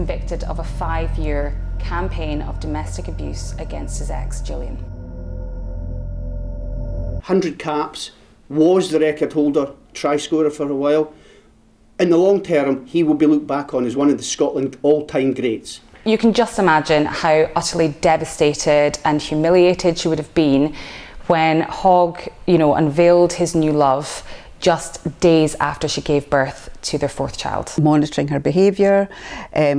convicted of a 5-year campaign of domestic abuse against his ex, Gillian. 100 caps, was the record holder, try scorer for a while. In the long term, he will be looked back on as one of the Scotland all-time greats. You can just imagine how utterly devastated and humiliated she would have been when Hogg, unveiled his new love just days after she gave birth to their 4th child. Monitoring her behaviour,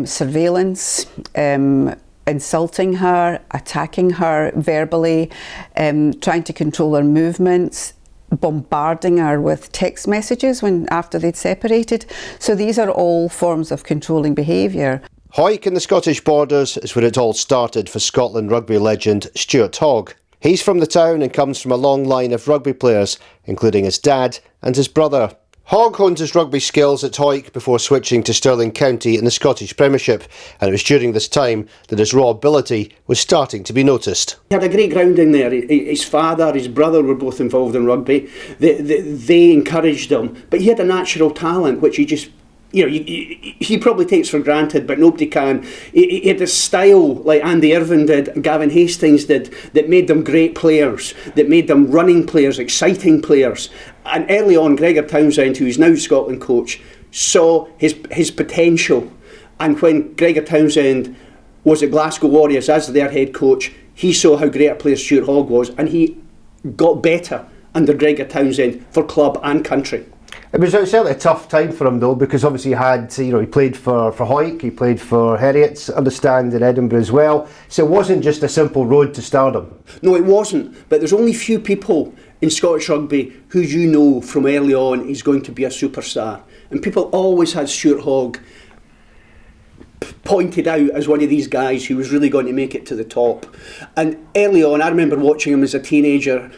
surveillance, insulting her, attacking her verbally, trying to control her movements, bombarding her with text messages after they'd separated. So these are all forms of controlling behaviour. Hawick and the Scottish borders is where it all started for Scotland rugby legend Stuart Hogg. He's from the town and comes from a long line of rugby players, including his dad and his brother. Hogg honed his rugby skills at Hawick before switching to Stirling County in the Scottish Premiership, and it was during this time that his raw ability was starting to be noticed. He had a great grounding there. His father, his brother were both involved in rugby. They encouraged him, but he had a natural talent which he just, he probably takes for granted, but nobody can. He had a style like Andy Irvine did, and Gavin Hastings did, that made them great players, that made them running players, exciting players. And early on, Gregor Townsend, who's now Scotland coach, saw his potential. And when Gregor Townsend was at Glasgow Warriors as their head coach, he saw how great a player Stuart Hogg was, and he got better under Gregor Townsend for club and country. It was certainly a tough time for him though, because obviously he played for Hawick, he played for Heriots, understand, in Edinburgh as well. So it wasn't just a simple road to stardom. No, it wasn't. But there's only few people in Scottish rugby who from early on is going to be a superstar. And people always had Stuart Hogg pointed out as one of these guys who was really going to make it to the top. And early on, I remember watching him as a teenager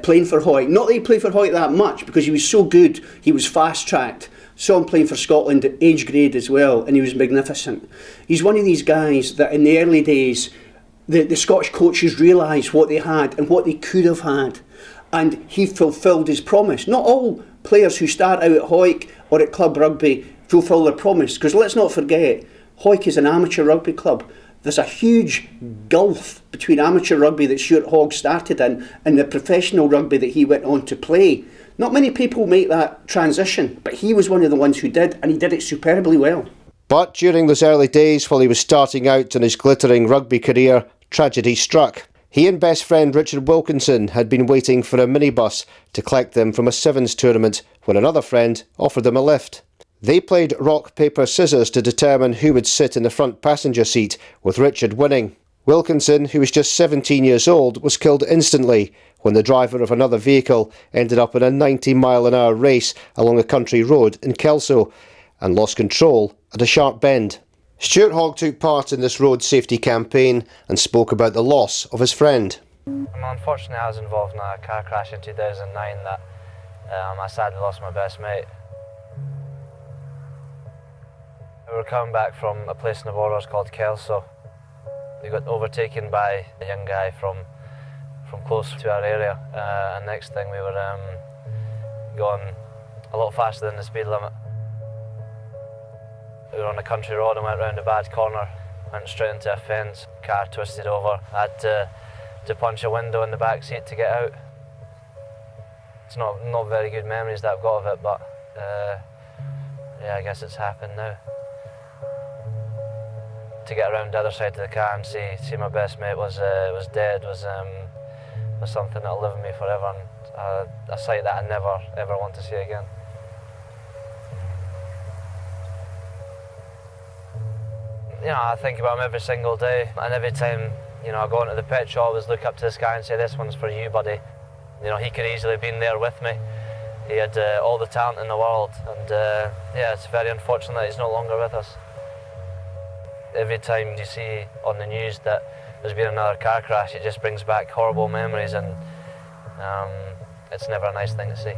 playing for Hawick. Not that he played for Hawick that much, because he was so good, he was fast-tracked. Saw him playing for Scotland at age grade as well, and he was magnificent. He's one of these guys that in the early days, the Scottish coaches realised what they had and what they could have had. And he fulfilled his promise. Not all players who start out at Hawick or at club rugby fulfil their promise, because let's not forget, Hawick is an amateur rugby club. There's a huge gulf between amateur rugby that Stuart Hogg started in and the professional rugby that he went on to play. Not many people make that transition, but he was one of the ones who did, and he did it superbly well. But during those early days, while he was starting out in his glittering rugby career, tragedy struck. He and best friend Richard Wilkinson had been waiting for a minibus to collect them from a sevens tournament when another friend offered them a lift. They played rock, paper, scissors to determine who would sit in the front passenger seat, with Richard winning. Wilkinson, who was just 17 years old, was killed instantly when the driver of another vehicle ended up in a 90-mile-an-hour race along a country road in Kelso and lost control at a sharp bend. Stuart Hogg took part in this road safety campaign and spoke about the loss of his friend. Unfortunately, I was involved in a car crash in 2009 that I sadly lost my best mate. We were coming back from a place in the borders called Kelso. We got overtaken by a young guy from close to our area, and next thing we were going a lot faster than the speed limit. We were on a country road and went round a bad corner, went straight into a fence, car twisted over. I had to punch a window in the back seat to get out. It's not very good memories that I've got of it, but yeah, I guess it's happened now. To get around the other side of the car and see my best mate was dead was something that'll live with me forever, and a sight that I never ever want to see again. I think about him every single day, and every time I go into the pit shop, I always look up to the sky and say, "This one's for you, buddy." He could easily have been there with me. He had all the talent in the world, and yeah, it's very unfortunate that he's no longer with us. Every time you see on the news that there's been another car crash, it just brings back horrible memories, and it's never a nice thing to see.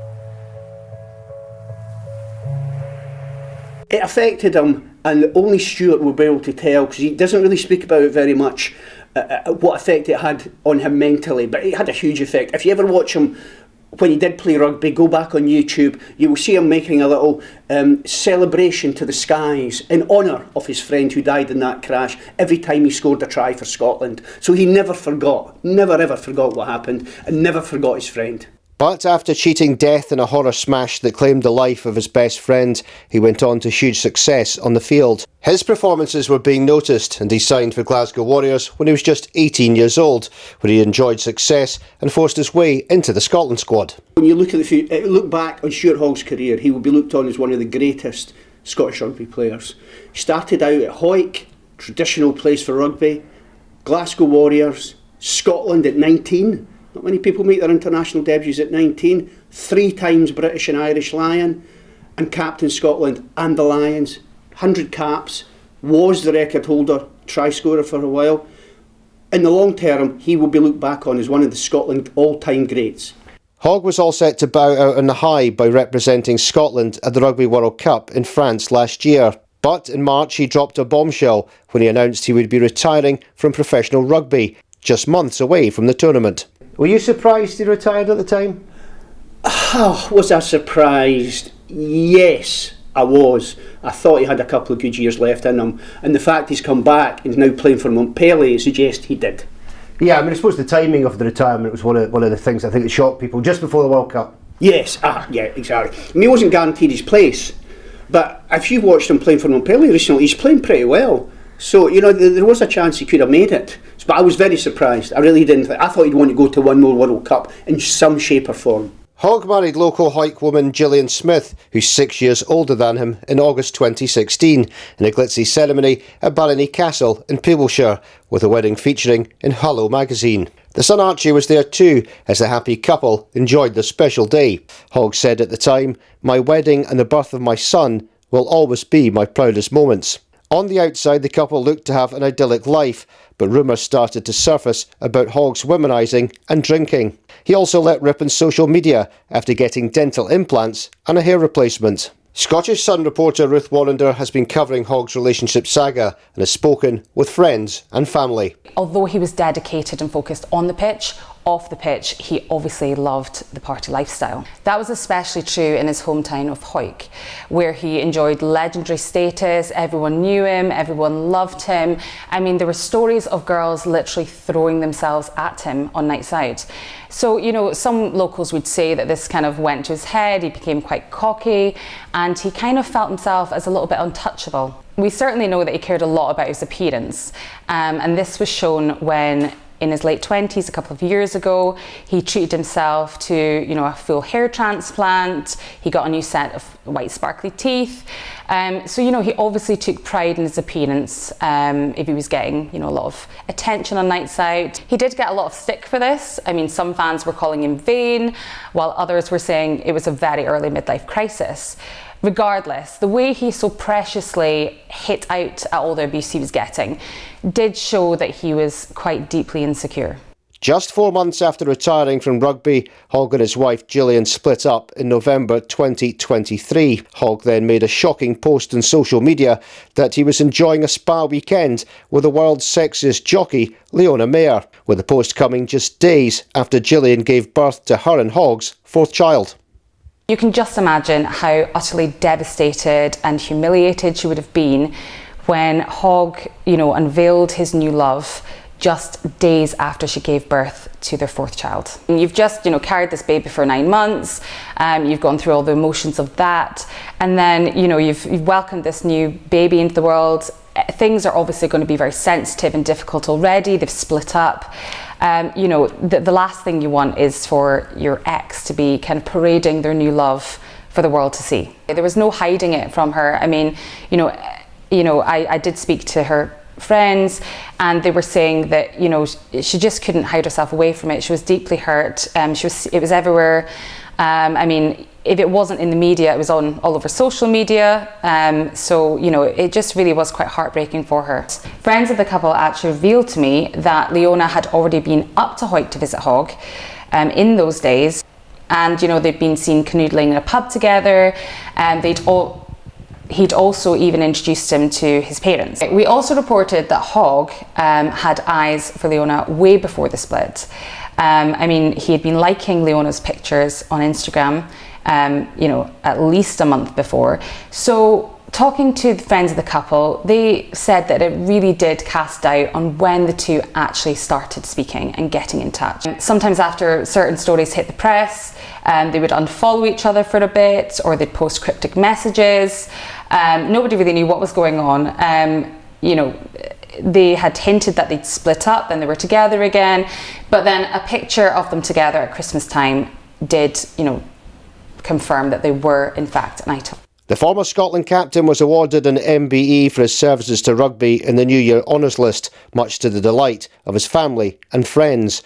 It affected him, and only Stuart will be able to tell, because he doesn't really speak about it very much, what effect it had on him mentally, but it had a huge effect. If you ever watch him when he did play rugby, go back on YouTube, you will see him making a little celebration to the skies in honour of his friend who died in that crash every time he scored a try for Scotland. So he never ever forgot what happened, and never forgot his friend. But after cheating death in a horror smash that claimed the life of his best friend, he went on to huge success on the field. His performances were being noticed, and he signed for Glasgow Warriors when he was just 18 years old, where he enjoyed success and forced his way into the Scotland squad. When you look back on Stuart Hogg's career, he will be looked on as one of the greatest Scottish rugby players. He started out at Hawick, traditional place for rugby, Glasgow Warriors, Scotland at 19. Not many people make their international debuts at 19. 3 times British and Irish Lion, and captain Scotland and the Lions. 100 caps, was the record holder, try scorer for a while. In the long term, he will be looked back on as one of the Scotland all-time greats. Hogg was all set to bow out on the high by representing Scotland at the Rugby World Cup in France last year. But in March he dropped a bombshell when he announced he would be retiring from professional rugby, just months away from the tournament. Were you surprised he retired at the time? Oh, was I surprised? Yes, I was. I thought he had a couple of good years left in him, and the fact he's come back and is now playing for Montpellier suggests he did. Yeah, I mean, I suppose the timing of the retirement was one of the things I think that shocked people just before the World Cup. Yes, yeah, exactly. I mean, he wasn't guaranteed his place, but if you watched him playing for Montpellier recently, he's playing pretty well. So, you know, there was a chance he could have made it. But I was very surprised. I really didn't. I thought he'd want to go to one more World Cup in some shape or form. Hogg married local Hawick woman Gillian Smith, who's 6 years older than him, in August 2016, in a glitzy ceremony at Balliny Castle in Peeblesshire, with a wedding featuring in Hello magazine. The son Archie was there too, as the happy couple enjoyed the special day. Hogg said at the time, "My wedding and the birth of my son will always be my proudest moments." On the outside, the couple looked to have an idyllic life, but rumours started to surface about Hogg's womanising and drinking. He also let rip on social media after getting dental implants and a hair replacement. Scottish Sun reporter Ruth Warrender has been covering Hogg's relationship saga and has spoken with friends and family. Although he was dedicated and focused on the pitch, off the pitch, he obviously loved the party lifestyle. That was especially true in his hometown of Hawick, where he enjoyed legendary status. Everyone knew him, everyone loved him. I mean, there were stories of girls literally throwing themselves at him on nights out. So, you know, some locals would say that this kind of went to his head, he became quite cocky, and he kind of felt himself as a little bit untouchable. We certainly know that he cared a lot about his appearance, and this was shown when in his late 20s, a couple of years ago, he treated himself to, you know, a full hair transplant. He got a new set of white sparkly teeth. So, you know, he obviously took pride in his appearance if he was getting, you know, a lot of attention on nights out. He did get a lot of stick for this. I mean, some fans were calling him vain, while others were saying it was a very early midlife crisis. Regardless, the way he so preciously hit out at all the abuse he was getting did show that he was quite deeply insecure. Just 4 months after retiring from rugby, Hogg and his wife Gillian split up in November 2023. Hogg then made a shocking post on social media that he was enjoying a spa weekend with the world's sexiest jockey, Leona Mayer, with the post coming just days after Gillian gave birth to her and Hogg's 4th child. You can just imagine how utterly devastated and humiliated she would have been when Hogg, you know, unveiled his new love just days after she gave birth to their 4th child. You've just, you know, carried this baby for 9 months, you've gone through all the emotions of that, and then, you know, you've welcomed this new baby into the world. Things are obviously going to be very sensitive and difficult already. They've split up. You know, the last thing you want is for your ex to be kind of parading their new love for the world to see. There was no hiding it from her. I mean, I did speak to her friends, and they were saying that, you know, she just couldn't hide herself away from it. She was deeply hurt. It was everywhere. I mean, if it wasn't in the media, it was all over social media. So, you know, it just really was quite heartbreaking for her. Friends of the couple actually revealed to me that Leona had already been up to Hawick to visit Hogg in those days. And, you know, they'd been seen canoodling in a pub together, and they'd all He'd also even introduced him to his parents. We also reported that Hogg had eyes for Leona way before the split. I mean, he had been liking Leona's pictures on Instagram, at least a month before. So talking to the friends of the couple, they said that it really did cast doubt on when the two actually started speaking and getting in touch. Sometimes after certain stories hit the press, they would unfollow each other for a bit, or they'd post cryptic messages. Nobody really knew what was going on. They had hinted that they'd split up and they were together again, but then a picture of them together at Christmas time did, confirm that they were in fact an item. The former Scotland captain was awarded an MBE for his services to rugby in the New Year Honours List, much to the delight of his family and friends.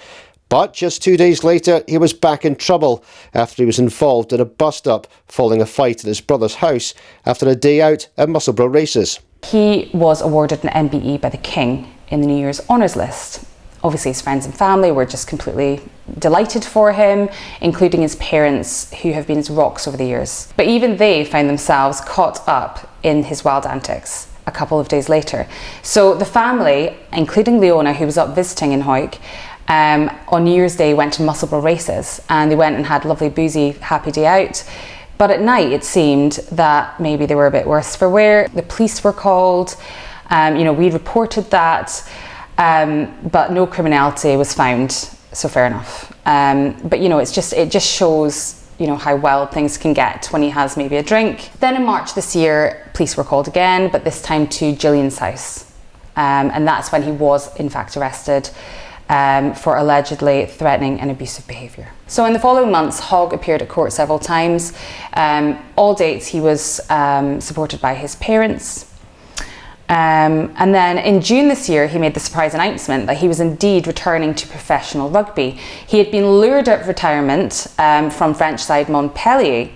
But just 2 days later, he was back in trouble after he was involved in a bust-up following a fight at his brother's house after a day out at Musselburgh races. He was awarded an MBE by the King in the New Year's Honours List. Obviously his friends and family were just completely delighted for him, including his parents, who have been his rocks over the years. But even they found themselves caught up in his wild antics a couple of days later. So the family, including Leona, who was up visiting in Hawick, on New Year's Day went to Musselburgh races, and they went and had a lovely boozy happy day out. But at night it seemed that maybe they were a bit worse for wear. The police were called, we reported that, but no criminality was found, so fair enough. But it just shows how wild things can get when he has maybe a drink. Then in March this year, police were called again, but this time to Gillian's house, and that's when he was in fact arrested for allegedly threatening and abusive behaviour. So in the following months, Hogg appeared at court several times. All dates he was supported by his parents. And then in June this year, he made the surprise announcement that he was indeed returning to professional rugby. He had been lured at retirement from French side Montpellier.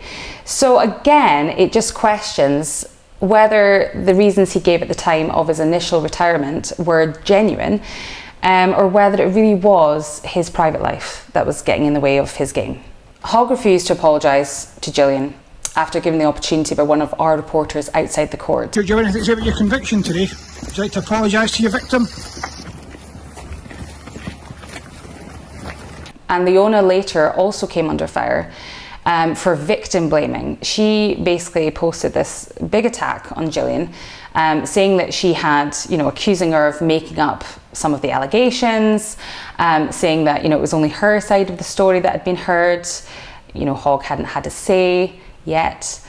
So again, it just questions whether the reasons he gave at the time of his initial retirement were genuine, or whether it really was his private life that was getting in the way of his game. Hogg refused to apologise to Gillian after given the opportunity by one of our reporters outside the court. Do you have anything to say about your conviction today? Would you like to apologise to your victim? And Leona later also came under fire for victim blaming. She basically posted this big attack on Gillian, saying that she had, accusing her of making up some of the allegations, saying that, it was only her side of the story that had been heard. Hogg hadn't had a say yet.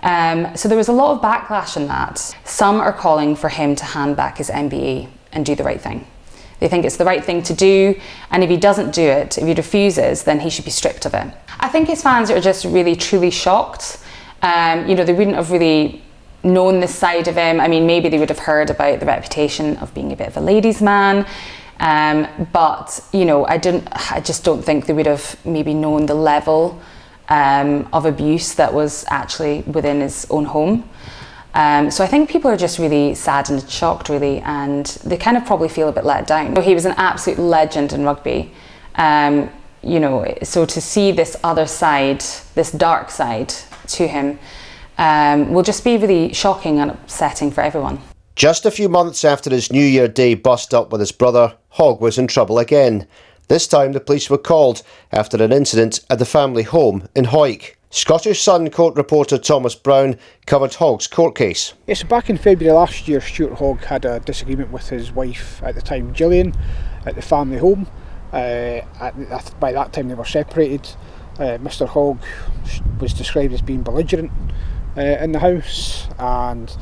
So there was a lot of backlash on that. Some are calling for him to hand back his MBE and do the right thing. They think it's the right thing to do, and if he doesn't do it, if he refuses, then he should be stripped of it. I think his fans are just really, truly shocked. They wouldn't have really known this side of him. I mean, maybe they would have heard about the reputation of being a bit of a ladies' man, but I just don't think they would have maybe known the level of abuse that was actually within his own home. So I think people are just really sad and shocked, really, and they kind of probably feel a bit let down. He was an absolute legend in rugby. So to see this other side, this dark side to him, will just be really shocking and upsetting for everyone. Just a few months after his New Year Day bust-up with his brother, Hogg was in trouble again. This time the police were called after an incident at the family home in Hawick. Scottish Sun court reporter Thomas Brown covered Hogg's court case. Yes, back in February last year, Stuart Hogg had a disagreement with his wife at the time, Gillian, at the family home. By that time they were separated. Mr Hogg was described as being belligerent in the house, and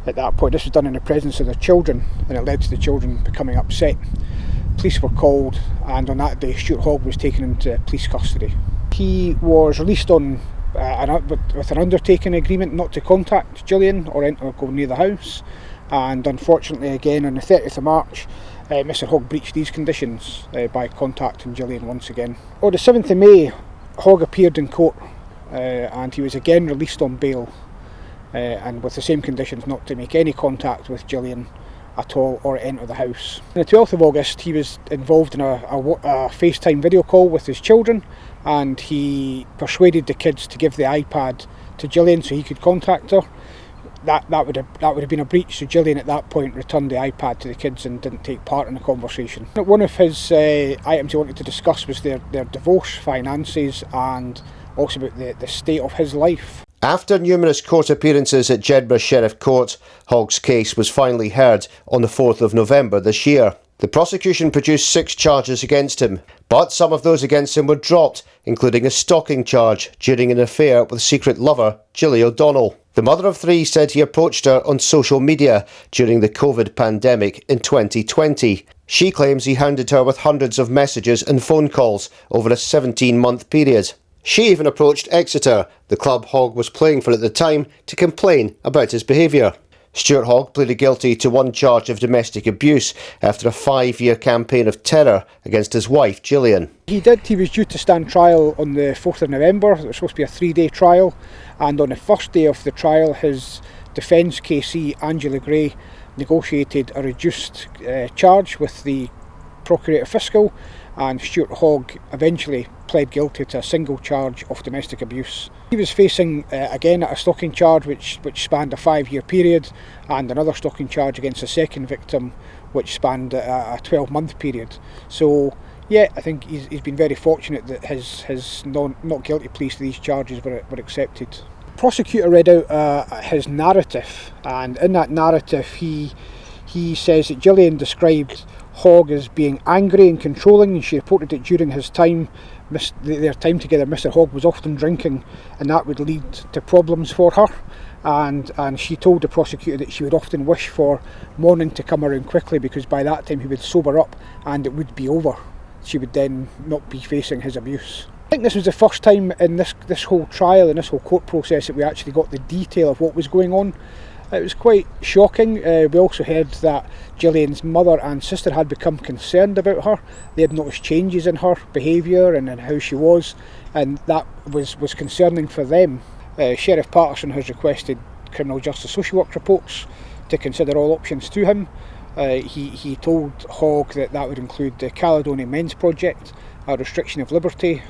at that point this was done in the presence of their children, and it led to the children becoming upset. Police were called, and on that day Stuart Hogg was taken into police custody. He was released on with an undertaking agreement not to contact Gillian or enter or go near the house, and unfortunately again on the 30th of March Mr Hogg breached these conditions by contacting Gillian once again. On the 7th of May Hogg appeared in court and he was again released on bail, and with the same conditions not to make any contact with Gillian at all or enter the house. On the 12th of August he was involved in a FaceTime video call with his children, and he persuaded the kids to give the iPad to Gillian so he could contact her. that would have been a breach. So Gillian at that point returned the iPad to the kids and didn't take part in the conversation. One of his items he wanted to discuss was their divorce, finances, and also about the state of his life. After numerous court appearances at Jedburgh Sheriff Court, Hogg's case was finally heard on the 4th of November this year. The prosecution produced 6 charges against him, but some of those against him were dropped, including a stalking charge during an affair with secret lover Gilly O'Donnell. The mother of 3 said he approached her on social media during the COVID pandemic in 2020. She claims he hounded her with hundreds of messages and phone calls over a 17-month period. She even approached Exeter, the club Hogg was playing for at the time, to complain about his behaviour. Stuart Hogg pleaded guilty to 1 charge of domestic abuse after a 5-year campaign of terror against his wife, Gillian. He was due to stand trial on the 4th of November. It was supposed to be a 3-day trial, and on the first day of the trial, his defence KC, Angela Gray, negotiated a reduced charge with the Procurator Fiscal, and Stuart Hogg eventually pled guilty to a single charge of domestic abuse. He was facing again a stalking charge which spanned a 5-year period, and another stalking charge against a second victim which spanned a 12-month period. So yeah, I think he's been very fortunate that his not guilty pleas to these charges were accepted. The prosecutor read out his narrative, and in that narrative he says that Gillian described Hogg as being angry and controlling, and she reported that during their time together, Mr. Hogg was often drinking, and that would lead to problems for her. And she told the prosecutor that she would often wish for morning to come around quickly, because by that time he would sober up and it would be over. She would then not be facing his abuse. I think this was the first time in this whole trial and this whole court process that we actually got the detail of what was going on. It was quite shocking. We also heard that Gillian's mother and sister had become concerned about her. They had noticed changes in her behaviour and in how she was, and that was concerning for them. Sheriff Patterson has requested criminal justice social work reports to consider all options to him. He told Hogg that would include the Caledonian Men's Project, a restriction of liberty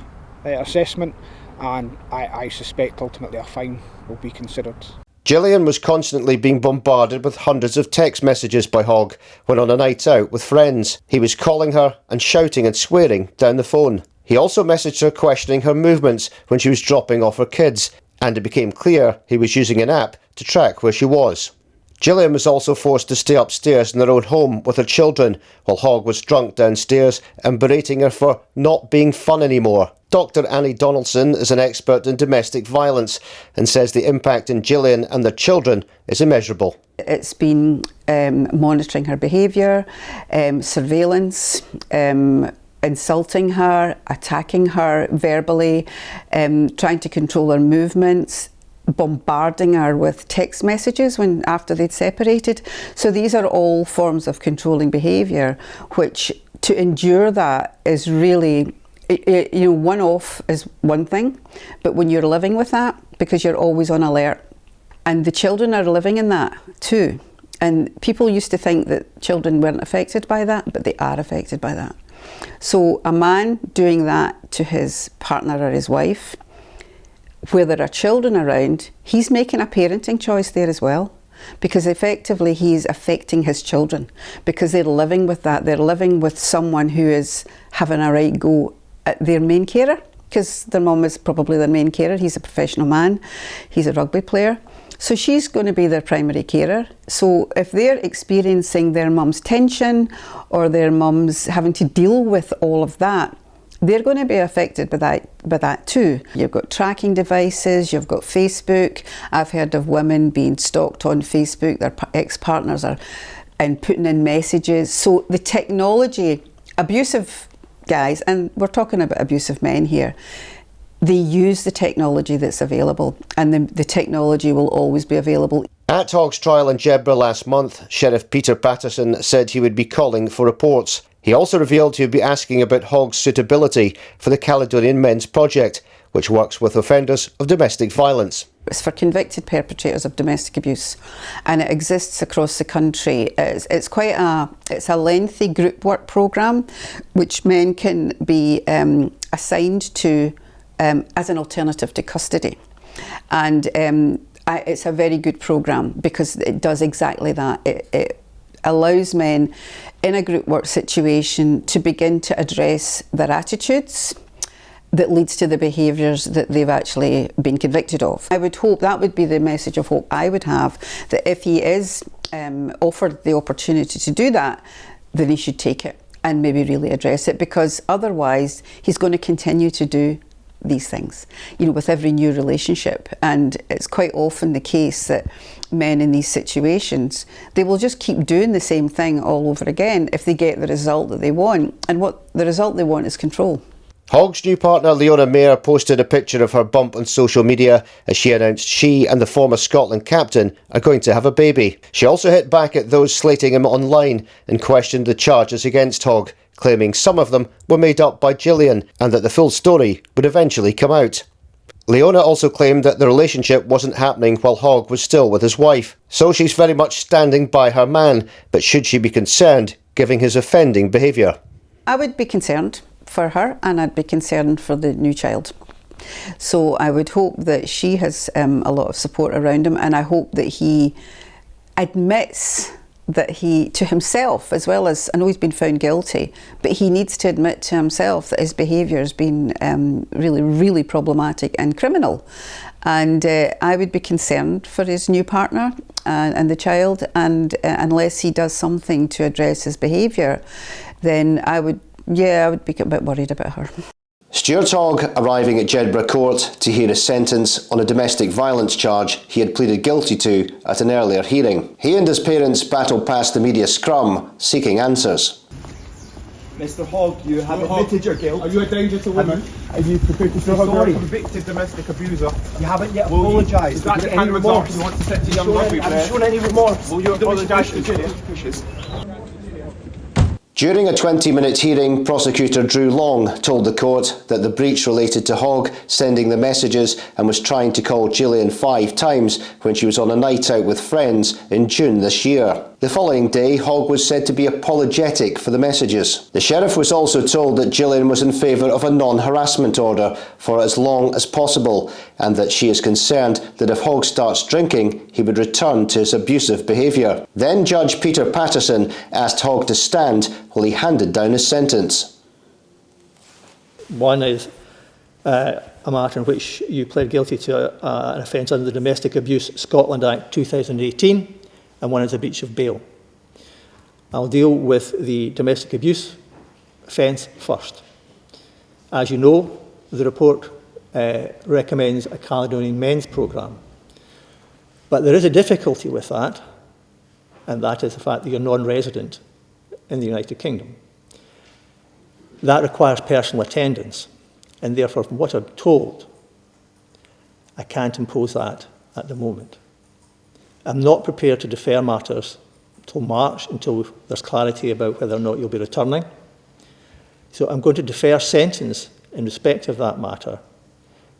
assessment, and I suspect ultimately a fine will be considered. Gillian was constantly being bombarded with hundreds of text messages by Hogg when on a night out with friends. He was calling her and shouting and swearing down the phone. He also messaged her questioning her movements when she was dropping off her kids, and it became clear he was using an app to track where she was. Gillian was also forced to stay upstairs in their own home with her children, while Hogg was drunk downstairs and berating her for not being fun anymore. Dr. Annie Donaldson is an expert in domestic violence and says the impact on Gillian and their children is immeasurable. It's been monitoring her behaviour, surveillance, insulting her, attacking her verbally, trying to control her movements, bombarding her with text messages after they'd separated. So these are all forms of controlling behaviour, which to endure that is really, one off is one thing, but when you're living with that, because you're always on alert, and the children are living in that too. And people used to think that children weren't affected by that, but they are affected by that. So a man doing that to his partner or his wife, where there are children around, he's making a parenting choice there as well, because effectively he's affecting his children, because they're living with that. They're living with someone who is having a right go at their main carer, because their mum is probably their main carer. He's a professional man, he's a rugby player, so she's going to be their primary carer. So if they're experiencing their mum's tension or their mum's having to deal with all of that, they're going to be affected by that too. You've got tracking devices, you've got Facebook. I've heard of women being stalked on Facebook, their ex-partners and putting in messages. So the technology, abusive guys, and we're talking about abusive men here, they use the technology that's available, and the technology will always be available. At Hogg's trial in Jedburgh last month, Sheriff Peter Patterson said he would be calling for reports. He also revealed he would be asking about Hogg's suitability for the Caledonian Men's Project, which works with offenders of domestic violence. It's for convicted perpetrators of domestic abuse, and it exists across the country. It's a lengthy group work programme which men can be assigned to as an alternative to custody. And It's a very good programme because it does exactly that. It allows men in a group work situation to begin to address their attitudes that leads to the behaviours that they've actually been convicted of. I would hope that would be the message of hope I would have, that if he is offered the opportunity to do that, then he should take it and maybe really address it, because otherwise he's going to continue to do these things, you know, with every new relationship. And it's quite often the case that men in these situations, they will just keep doing the same thing all over again if they get the result that they want. And what the result they want is control. Hogg's new partner Leona Mayer posted a picture of her bump on social media as she announced she and the former Scotland captain are going to have a baby. She also hit back at those slating him online and questioned the charges against Hogg, claiming some of them were made up by Gillian and that the full story would eventually come out. Leona also claimed that the relationship wasn't happening while Hogg was still with his wife, so she's very much standing by her man, but should she be concerned given his offending behaviour? I would be concerned for her, and I'd be concerned for the new child. So I would hope that she has a lot of support around him, and I hope that he admits that he, to himself, as well as, I know he's been found guilty, but he needs to admit to himself that his behaviour has been really, really problematic and criminal. And I would be concerned for his new partner and the child, and unless he does something to address his behaviour, then I would be a bit worried about her. Stuart Hogg arriving at Jedburgh Court to hear a sentence on a domestic violence charge he had pleaded guilty to at an earlier hearing. He and his parents battled past the media scrum, seeking answers. Mr. Hogg, you have admitted your guilt. Are you a danger to women? Are you prepared to say sorry? You're a convicted domestic abuser. You haven't yet apologised. Is that the kind of remorse you want to set to young Rugby players? Have you shown any remorse? Will you apologise to Gillian? During a 20-minute hearing, prosecutor Drew Long told the court that the breach related to Hogg sending the messages and was trying to call Gillian 5 times when she was on a night out with friends in June this year. The following day, Hogg was said to be apologetic for the messages. The sheriff was also told that Gillian was in favour of a non-harassment order for as long as possible, and that she is concerned that if Hogg starts drinking, he would return to his abusive behaviour. Then Judge Peter Patterson asked Hogg to stand while he handed down his sentence. One is a matter in which you pled guilty to an offence under the Domestic Abuse Scotland Act 2018, and one is a breach of bail. I'll deal with the domestic abuse offence first. As you know, the report recommends a Caledonian men's programme. But there is a difficulty with that, and that is the fact that you're non-resident in the United Kingdom. That requires personal attendance, and therefore, from what I'm told, I can't impose that at the moment. I'm not prepared to defer matters until March, until there's clarity about whether or not you'll be returning. So I'm going to defer sentence in respect of that matter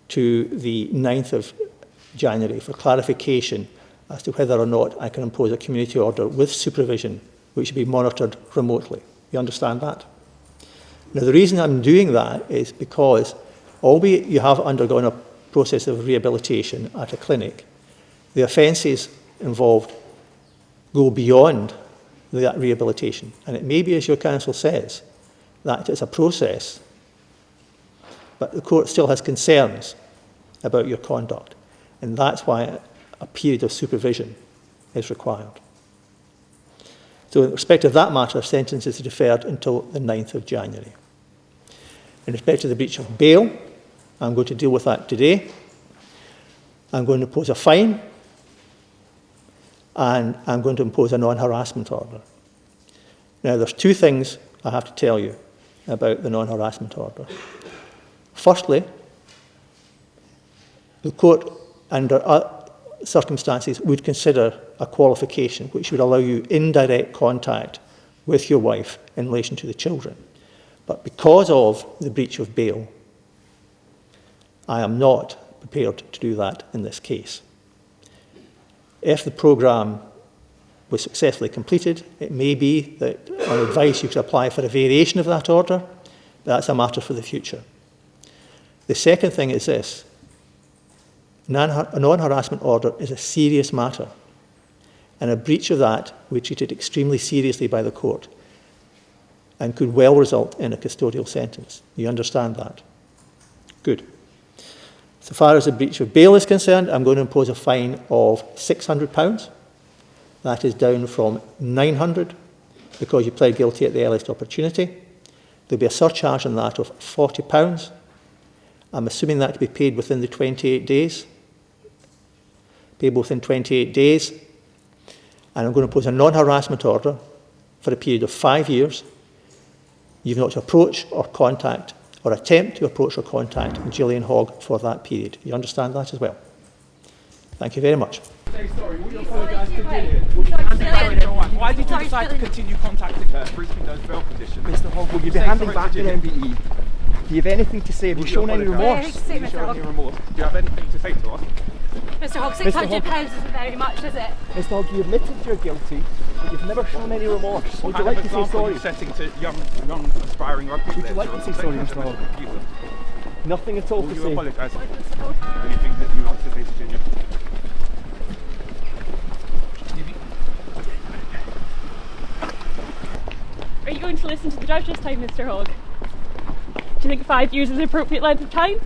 to the 9th of January for clarification as to whether or not I can impose a community order with supervision, which should be monitored remotely. You understand that? Now, the reason I'm doing that is because, albeit you have undergone a process of rehabilitation at a clinic, the offences involved go beyond that rehabilitation. And it may be, as your counsel says, that it's a process, but the court still has concerns about your conduct. And that's why a period of supervision is required. So in respect of that matter, sentence is deferred until the 9th of January. In respect of the breach of bail, I'm going to deal with that today. I'm going to impose a fine, and I'm going to impose a non-harassment order. Now, there's 2 things I have to tell you about the non-harassment order. Firstly, the court, under circumstances, would consider a qualification which would allow you indirect contact with your wife in relation to the children. But because of the breach of bail, I am not prepared to do that in this case. If the programme was successfully completed, it may be that on advice you could apply for a variation of that order, but that's a matter for the future. The second thing is this. A non-harassment order is a serious matter, and a breach of that we treated extremely seriously by the court and could well result in a custodial sentence. You understand that? Good. So far as the breach of bail is concerned, I'm going to impose a fine of £600. That is down from £900 because you pled guilty at the earliest opportunity. There'll be a surcharge on that of £40. I'm assuming that to be paid within the 28 days. Payable within 28 days. And I'm going to impose a non-harassment order for a period of 5 years. You've not to approach or contact or attempt to approach or contact Gillian Hogg for that period. You understand that as well? Thank you very much. Why did you decide to continue contacting her, breaching those bail conditions? Mr. Hogg, will you be handing back the MBE? Do you have anything to say? Have you shown any remorse? Do you have anything to say to us? Mr. Hogg, £600 isn't very much, is it? Mr. Hogg, you admitted you're guilty, but you've never shown any remorse. Would you like to say sorry? Setting to young aspiring rugby players. Would you like to say sorry, Mr. Hogg? Nothing at all to say. Will you apologise? Anything that you want to say to Ginger? Are you going to listen to the judge this time, Mr. Hogg? Do you think 5 years is the appropriate length of time?